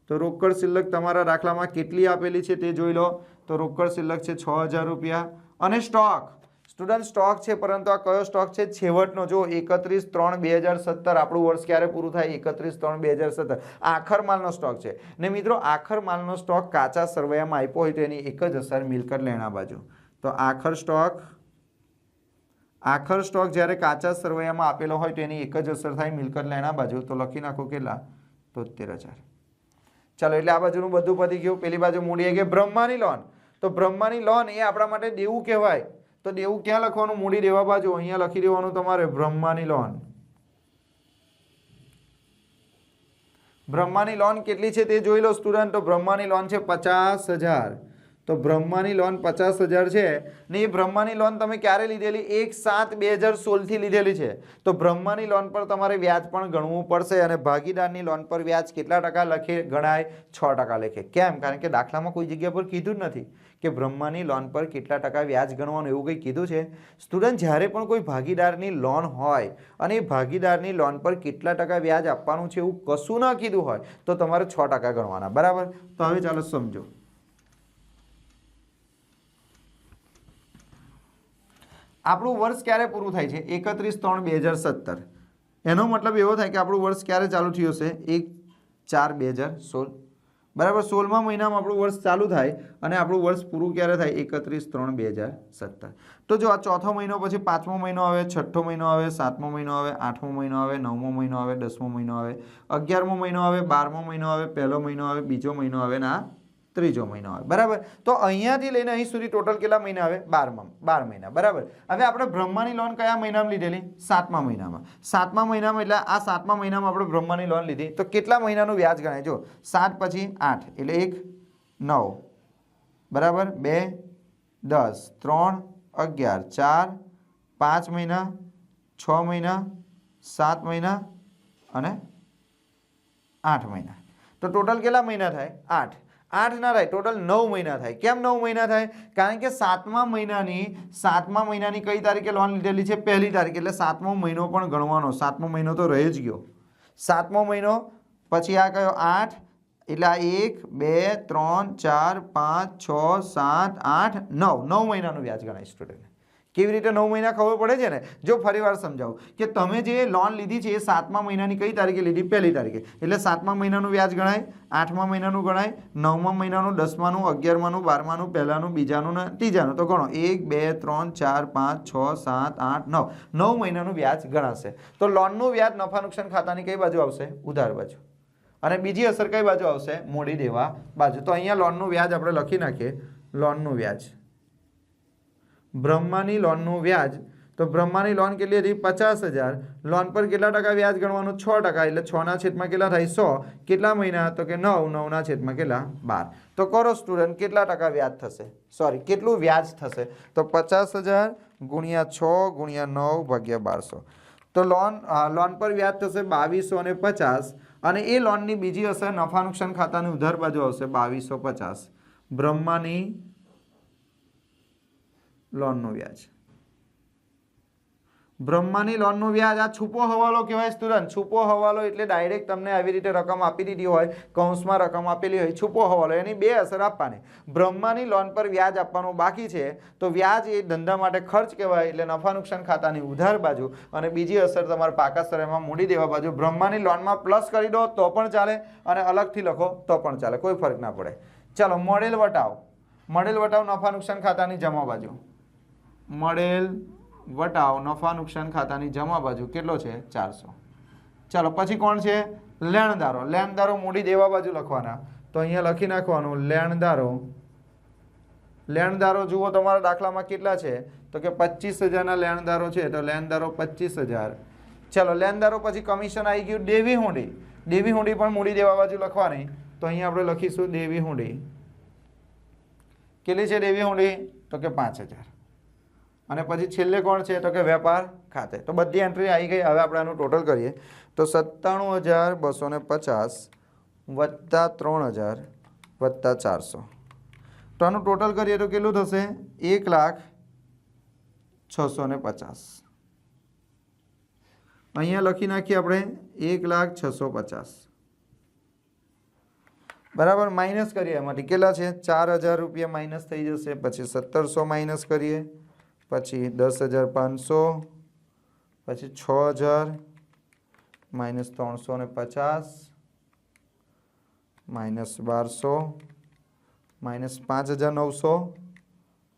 તો રોકડ શિલ્લક તમારા દાખલામાં કેટલી આપેલી છે તે જોઈ લો। તો રોકડ શિલ્લક છે 6,000 રૂપિયા। અને સ્ટોક, સ્ટુડન્ટ સ્ટોક છે, પરંતુ આ કયો સ્ટોક છે? છેવટનો। જો 31/3/2017 આપણું વર્ષ ક્યારે પૂરું થાય? 31/3/2017 આખર માલનો સ્ટોક છે ને મિત્રો આખર માલનો સ્ટોક કાચા સરવૈયામાં આપ્યો હોય તો એની એક જ અસર મિલકત લેણા બાજુ। તો આખર સ્ટોક જ્યારે કાચા સરવૈયામાં આપેલો હોય તો એની એક જ અસર થાય મિલકત લેણા બાજુ। તો લખી નાખો કેટલા? 73,000। ચાલો એટલે આ બાજુનું બધું પતી ગયું। પેલી બાજુ મૂડી આવી ગઈ બ્રહ્માની લોન। તો બ્રહ્માની લોન એ આપણા માટે દેવું કહેવાય તો દેવું ક્યાં લખવાનું? મૂડી દેવા બાજુ। અહીંયા લખી દેવાનું તમારે બ્રહ્માની લોન। બ્રહ્માની લોન કેટલી છે તે જોઈ લો સ્ટુડન્ટ। તો બ્રહ્માની લોન છે 50,000। તો બ્રહ્માની લોન 50,000 છે ને એ બ્રહ્માની લોન તમે ક્યારે લીધેલી? 1/7/2016 લીધેલી છે। તો બ્રહ્માની લોન પર તમારે વ્યાજ પણ ગણવું પડશે અને ભાગીદારની લોન પર વ્યાજ કેટલા ટકા લખે ગણાય? 6% લખે। કેમ? કારણ કે દાખલામાં કોઈ જગ્યા પર કીધું જ નથી કે બ્રહ્માની લોન પર કેટલા ટકા વ્યાજ ગણવાનું, એવું કંઈ કીધું છે? સ્ટુડન્ટ જ્યારે પણ કોઈ ભાગીદારની લોન હોય અને એ ભાગીદારની લોન પર કેટલા ટકા વ્યાજ આપવાનું છે એવું કશું ના કીધું હોય તો તમારે 6% ગણવાના, બરાબર? તો હવે ચાલો સમજો। આપણું વર્ષ ક્યારે પૂરું થાય છે? 31/3/2017। એનો મતલબ એવો થાય કે આપણું વર્ષ ક્યારે ચાલુ થયું હશે? 1/4/2016। બરાબર. 16મા મહિનામાં આપણું વર્ષ ચાલુ થાય અને આપણું વર્ષ પૂરું ક્યારે થાય? 31/3/2017. તો જો આ ચોથો મહિનો, પછી 5મો મહિનો આવે, 6ઠ્ઠો મહિનો આવે, 7મો મહિનો આવે, 8મો મહિનો આવે, 9મો મહિનો આવે, 10મો મહિનો આવે, 11મો મહિનો આવે, 12મો મહિનો આવે, પહેલો મહિનો આવે, બીજો મહિનો આવે ને આ ત્રીજો મહિનો આવે. બરાબર. તો અહીંયાથી લઈને અહીં સુધી ટોટલ કેટલા મહિના આવે? 12 મહિના. બરાબર. હવે આપણે બ્રહ્માની લોન કયા મહિનામાં લીધેલી? 7મા મહિનામાં. 7મા મહિનામાં એટલે આ 7મા મહિનામાં આપણે બ્રહ્માની લોન લીધી. તો કેટલા મહિનાનું વ્યાજ ગણાય? જો 7 પછી 8 એટલે 1 9 બરાબર, 2 10 3 11 4 5 મહિના, 6 મહિના, 7 મહિના અને 8 મહિના. તો ટોટલ કેટલા મહિના થાય? 8. 8 ના થાય, ટોટલ 9 મહિના થાય. કેમ 9 મહિના થાય? કારણ કે 7મા મહિનાની કઈ તારીખે લોન લીધેલી છે? પહેલી તારીખ. એટલે 7મો મહિનો પણ ગણવાનો. 7મો મહિનો તો રહી જ ગયો. 7મો મહિનો પછી આ કયો? 8. એટલે આ 1 2 3 4 5 6 7 8 9 9 મહિનાનું વ્યાજ ગણાય સ્ટુડન્ટ. કેવી રીતે 9 મહિના ખબર પડે છે ને? જો ફરીવાર સમજાવું કે તમે જે લોન લીધી છે એ 7મા મહિનાની કઈ તારીખે લીધી? પહેલી તારીખે. એટલે 7મા મહિનાનું વ્યાજ ગણાય, 8મા મહિનાનું ગણાય, 9મા મહિનાનું, 10માનું, 11માનું, 12માનું, પહેલાનું, બીજાનું ને ત્રીજાનું. તો ગણો 1 2 3 4 5 6 7 8 9 9 મહિનાનું વ્યાજ ગણાશે. તો લોનનું વ્યાજ નફા નુકસાન ખાતાની કઈ બાજુ આવશે? ઉધાર બાજુ. અને બીજી અસર કઈ બાજુ આવશે? મોડી દેવા બાજુ. તો અહીંયા લોનનું વ્યાજ આપણે લખી નાખીએ. લોનનું વ્યાજ, બ્રહ્માની લોનનું વ્યાજ. તો બ્રહ્માની લોન કેટલી હતી? 50,000. લોન પર કેટલા ટકા વ્યાજ ગણવાનું? 6%. એટલે 6 ના છેદમાં કેટલા થાય? 100. કેટલા મહિના? તો કે 9. 9 ના છેદમાં કેટલા? 12. તો કરો સ્ટુડન્ટ, કેટલા ટકા વ્યાજ થશે? સોરી, કેટલું વ્યાજ થશે? તો 50,000 ગુણ્યા 6 ગુણ્યા 9 ભાગ્યા 1200. તો લોન પર વ્યાજ થશે 2250. અને એ લોનની બીજી અસર નફા નુકસાન ખાતાની ઉધાર બાજુ આવશે 2250. બ્રહ્માની લોનનું વ્યાજ. બ્રહ્માની લોનનું વ્યાજ. આ છૂપો હવાલો કહેવાય સ્ટુડન્ટ. છૂપો હવાલો એટલે ડાયરેક્ટ તમને આવી રીતે રકમ આપી દીધી હોય, કૌંસમાં રકમ આપેલી હોય, છૂપો હવાલો. એની બે અસર આપવાની. બ્રહ્માની લોન પર વ્યાજ આપવાનું બાકી છે તો વ્યાજ એ ધંધા માટે ખર્ચ કહેવાય, એટલે નફા નુકસાન ખાતાની ઉધાર બાજુ. અને બીજી અસર તમારે પાકા સરયમાં મૂડી દેવા બાજુ. બ્રહ્માની લોનમાં પ્લસ કરી દો તો પણ ચાલે અને અલગથી લખો તો પણ ચાલે, કોઈ ફરક ના પડે. ચાલો, મળેલ વટાવ. મળેલ વટાવ નફા નુકસાન ખાતાની જમા બાજુ. મળેલ વટાવ નફા નુકસાન ખાતાની જમા બાજુ કેટલો છે? 400. ચાલો, પછી કોણ છે? લેણદારો. લેણદારો મૂડી દેવા બાજુ લખવાના. તો અહીંયા લખી નાખવાનું લેણદારો. લેણદારો જુઓ તમારા દાખલામાં કેટલા છે? તો કે 25,000ના લેણદારો છે. તો લેણદારો 25,000. ચાલો, લેણદારો પછી કમિશન આવી ગયું. દેવી હુંડી. દેવી હુંડી પણ મૂડી દેવા બાજુ લખવાની. તો અહીંયા આપણે લખીશું દેવી હુંડી. કેટલી છે દેવી હુંડી? તો કે 5,000. અને પછી છેલ્લે કોણ છે? તો કે વેપાર ખાતે. તો બધી એન્ટ્રી આવી ગઈ. હવે આપણે આનું ટોટલ કરીએ તો 97,250 વત્તા 3,000 વત્તા 400. તો આનું ટોટલ કરીએ તો કેટલું થશે? 1,06,50. અહીંયા લખી નાખીએ આપણે 1,06,50. બરાબર. માઇનસ કરીએ એમાંથી કેટલા છે? 4,000 રૂપિયા માઇનસ થઈ જશે. પછી 1,700 માઇનસ કરીએ, પછી 10,500, પછી 6,000 માઇનસ 350 માઇનસ 1,200 માઇનસ 5,900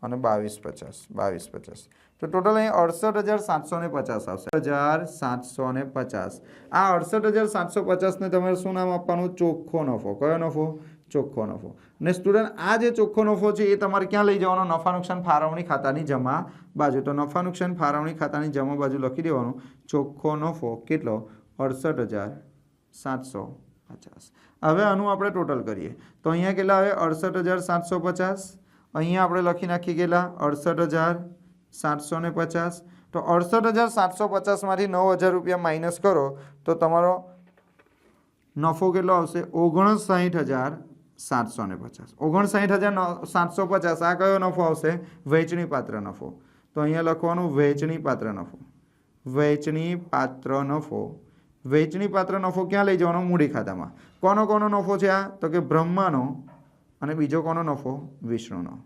અને 22,50. તો ટોટલ અહીં 68,750 આવશે. 1,750. આ 68,750 ને તમારે શું નામ આપવાનું? ચોખ્ખો નફો. કયો નફો? ચોખ્ખો નફો. ને સ્ટુડન્ટ આ જે ચોખ્ખો નફો છે એ તમારે ક્યાં લઈ જવાનો? નફા નુકસાન ફાળવણી ખાતાની જમા બાજુ. તો નફા નુકસાન ફાળવણી ખાતાની જમા બાજુ લખી દેવાનું ચોખ્ખો નફો કેટલો? 68,750. હવે આનું આપણે ટોટલ કરીએ તો અહીંયા કેટલા આવે? 68,750. અહીંયા આપણે લખી નાખીએ કેટલા? 68,750. તો 68,750 માંથી 9,000 રૂપિયા માઇનસ કરો તો તમારો નફો કેટલો આવશે? 59,750. 59,750. આ કયો નફો આવશે? વહેંચણી પાત્ર નફો. તો અહીંયા લખવાનું વહેંચણી પાત્ર નફો. વહેંચણી પાત્ર નફો. વહેંચણી પાત્ર નફો ક્યાં લઈ જવાનો? મૂડી ખાતામાં. કોનો નફો છે આ? તો કે બ્રહ્માનો. અને બીજો કોનો નફો? વિષ્ણુનો.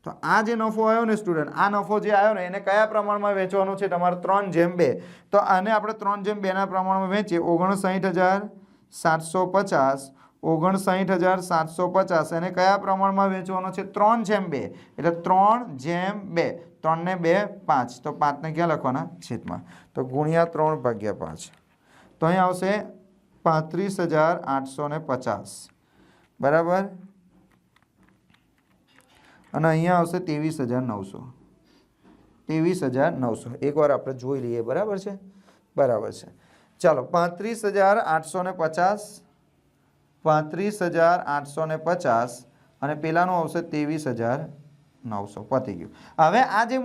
તો આ જે નફો આવ્યો ને સ્ટુડન્ટ, આ નફો જે આવ્યો ને એને કયા પ્રમાણમાં વેચવાનું છે? તમારે 3/2. તો આને આપણે 3/2 ના પ્રમાણમાં વેચીએ. 59,750 59,750 એને કયા પ્રમાણમાં વેચવાનો છે? 3/2 એટલે 3/2 3 ને 2 5 તો 5 ને ક્યાં લખવાના? છેદમાં. તો ગુણ્યા 3/5 તો અહીં આવશે 35,850 બરાબર અને અહીંયા આવશે 23,900 એકવાર આપણે જોઈ લઈએ બરાબર છે. ચાલો 35,850 અને પેલાનું આવશે 23,900 પતી ગયું. હવે આ જે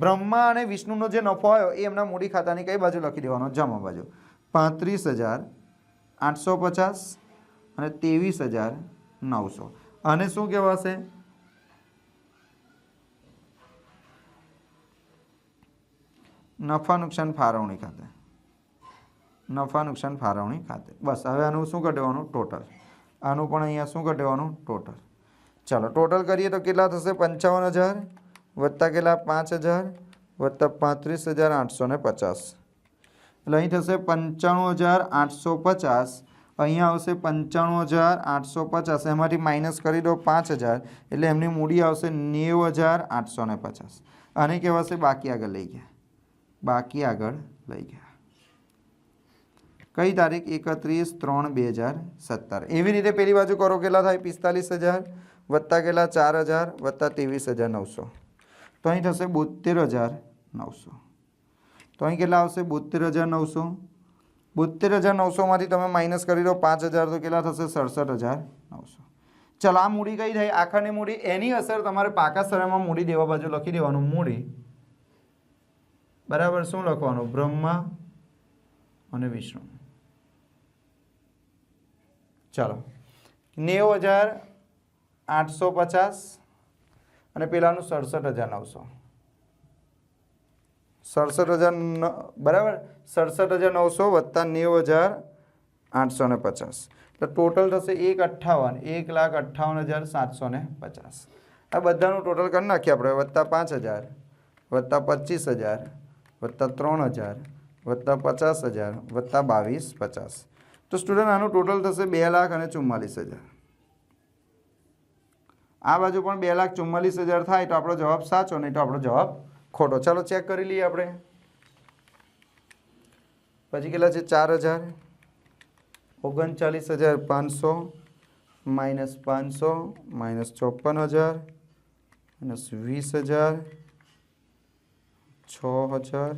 બ્રહ્મા અને વિષ્ણુનો જે નફો આવ્યો એ એમના મૂડી ખાતાની કઈ બાજુ લખી દેવાનો? જમા બાજુ. 35,850 અને 23,900 અને શું કહેવાશે? નફા નુકસાન ફાળવણી ખાતે. બસ હવે આનું શું કઢવાનું? ટોટલ. આનું પણ અહીંયા શું કઢવાનું? ટોટલ. ચાલો ટોટલ કરીએ તો કેટલા થશે? 55,000 વત્તા કેટલા? 5,000 વત્તા 35,850 એટલે અહીં થશે 95,850. અહીંયા આવશે 95,850 એમાંથી માઇનસ કરી દો 5,000 એટલે એમની મૂડી આવશે 90,850. આને કહેવાશે બાકી આગળ લઈ ગયા. કઈ તારીખ? 31/3/2017. એવી રીતે પેલી બાજુ કરો કેટલા થાય? 45,000 વત્તા કેટલા? 4,000 વત્તા 23,900 તો અહીં થશે 72,900. તો અહીં કેટલા આવશે? 72,900. 72,900 માંથી તમે માઇનસ કરી દો 5,000 તો કેટલા થશે? 67,900. ચાલો આ મૂડી કઈ થઈ? આખરની મૂડી. એની અસર તમારે પાકા સરળમાં મૂડી દેવા બાજુ લખી દેવાનું. મૂડી બરાબર શું લખવાનું? બ્રહ્મા અને વિષ્ણુ. ચાલો 90,850 અને પેલાનું 67,900. 67,000 બરાબર 67,900 વત્તા 90,850 એટલે ટોટલ થશે 1,58,750. આ બધાનું ટોટલ કરી નાખીએ આપણે. વત્તા 5,000 વત્તા 25,000 વત્તા 3,000 વત્તા 50,000 વત્તા 22,50 તો સ્ટુડન્ટ આનું ટોટલ થશે 2,44,000. આ બાજુ પણ 2,44,000 થાય તો આપણો જવાબ સાચો, નહીં તો આપણો જવાબ ખોટો. ચાલો ચેક કરી લઈએ આપણે. પછી કેટલા છે? 4,000 39,500 માઇનસ 500 માઇનસ 54,000 માઇનસ 20,000 6,000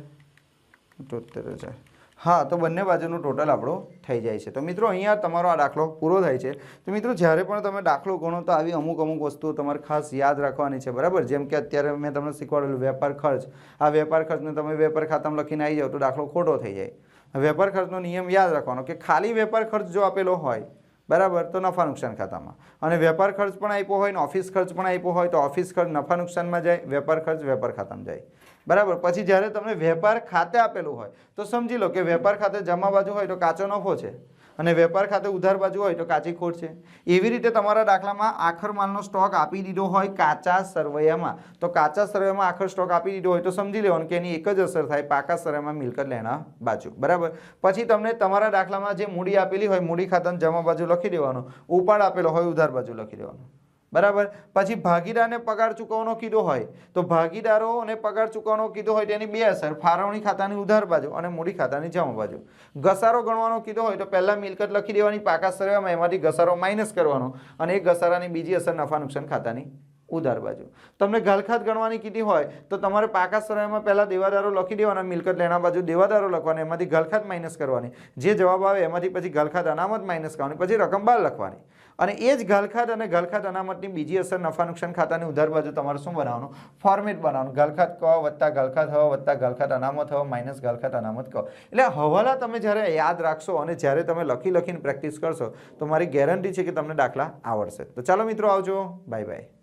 73,000. હા તો બંને બાજુનું ટોટલ આપણો થઈ જાય છે. તો મિત્રો અહીંયા તમારો આ દાખલો પૂરો થાય છે. તો મિત્રો જ્યારે પણ તમે દાખલો ગણો તો આવી અમુક વસ્તુઓ તમારે ખાસ યાદ રાખવાની છે બરાબર. જેમ કે અત્યારે મેં તમને શીખવાડેલું વેપાર ખર્ચ. આ વેપાર ખર્ચને તમે વેપાર ખાતામાં લખીને આવી જાઓ તો દાખલો ખોટો થઈ જાય. વેપાર ખર્ચનો નિયમ યાદ રાખવાનો કે ખાલી વેપાર ખર્ચ જો આપેલો હોય બરાબર તો નફા નુકસાન ખાતામાં, અને વેપાર ખર્ચ પણ આપ્યો હોય ને ઓફિસ ખર્ચ પણ આપ્યો હોય તો ઓફિસ ખર્ચ નફા નુકસાનમાં જાય, વેપાર ખર્ચ વેપાર ખાતામાં જાય બરાબર. પછી જ્યારે તમને વેપાર ખાતે આપેલું હોય તો સમજી લો કે વેપાર ખાતે જમા બાજુ હોય તો કાચો નફો છે અને વેપાર ખાતે ઉધાર બાજુ હોય તો કાચી ખોટ છે. એવી રીતે તમારા દાખલામાં આખર માલનો સ્ટોક આપી દીધો હોય કાચા સરવૈયામાં, તો કાચા સરવૈયામાં આખર સ્ટોક આપી દીધો હોય તો સમજી લેવાનું કે એની એક જ અસર થાય પાકા સરવૈયામાં મિલકત લેણા બાજુ બરાબર. પછી તમને તમારા દાખલામાં જે મૂડી આપેલી હોય મૂડી ખાતાની જમા બાજુ લખી દેવાનું, ઉપાડ આપેલો હોય ઉધાર બાજુ લખી દેવાનું બરાબર. પછી ભાગીદારને પગાર ચૂકવવાનો કીધો હોય તો ભાગીદારોને પગાર ચૂકવવાનો કીધો હોય તેની બે અસર, ફાળવણી ખાતાની ઉધાર બાજુ અને મૂડી ખાતાની જમા બાજુ. ઘસારો ગણવાનો કીધો હોય તો પહેલા મિલકત લખી દેવાની પાકા સરવૈયામાં, એમાંથી ઘસારો માઇનસ કરવાનો અને એ ઘસારાની બીજી અસર નફા નુકસાન ખાતાની ઉધાર બાજુ. તમને ગાલખાત ગણવાની કીધી હોય તો તમારે પાકા સરવૈયામાં પહેલા દેવાદારો લખી દેવાના, મિલકત લેણા બાજુ દેવાદારો લખવાના, એમાંથી ગાલખાત માઇનસ કરવાની, જે જવાબ આવે એમાંથી પછી ગાલખાત અનામત માઇનસ કરવાની, પછી રકમ બહાર લખવાની. અને એ જ ગાલખાત અને ગાલખાત અનામતની બીજી અસર નફા નુકસાન ખાતાની ઉધાર બાજુ તમારે શું બનાવવાનું? ફોર્મેટ બનાવવાનું. ગાલખાત કહો વત્તા ગાલખાત હવા વત્તા ગાલખાત અનામત હવા માઇનસ ગાલખાત અનામત કહો. એટલે હવાલા તમે જ્યારે યાદ રાખશો અને જ્યારે તમે લખીને પ્રેક્ટિસ કરશો તો મારી ગેરંટી છે કે તમને દાખલા આવડશે. તો ચાલો મિત્રો આવજો, બાય બાય.